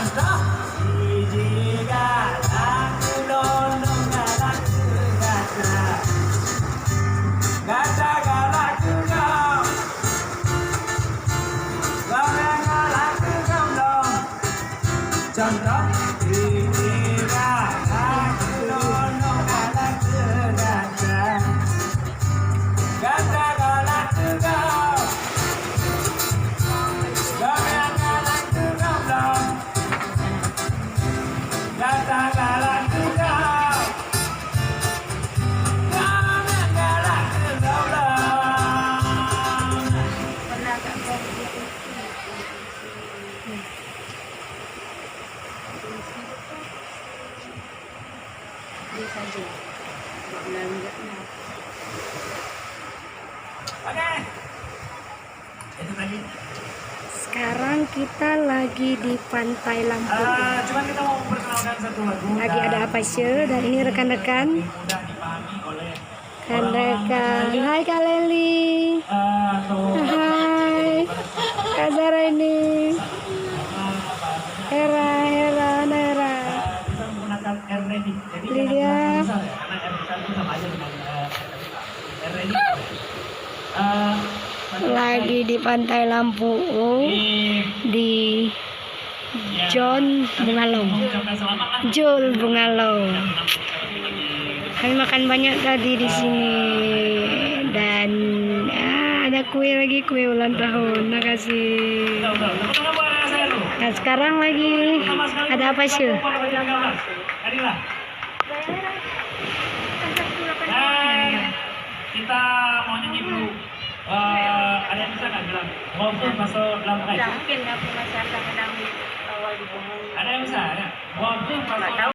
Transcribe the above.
contoh hiji galak dodong galak gada gada galak gom gomeng galak gom dong contoh hiji galak dodong galak gada gada galak gom gomeng galak gom dong gada galak gom gomeng galak gom dong. Oke, itu tadi. Sekarang kita lagi di Pantai Lampung. Cuman kita mau memperkenalkan satu lagu. Lagi ada apa sih? Dan ini rekan-rekan. Mudah dipahami oleh Rekan-rekan. Hai Kak Leli. atau Hai. Kak Zara ini. Hera, Hera, Nera. kita menggunakan R ready. Jadi Lydia. jangan besar ya, karena R besar itu sama aja dengan R ready. Lagi di Pantai Lampung di John Bungalong. Jul Bungalong. Kami makan banyak tadi di sini dan ada kue lagi, kue ulang tahun. Makasih. Nah sekarang lagi ada apa sih? Kita mau nyanyi dulu. Ada yang bisa nggak bilang walaupun masuk dalam kayu? Mungkin aku masih akan menangis awal di pohon. Ada yang bisa? Ada. Walaupun masuk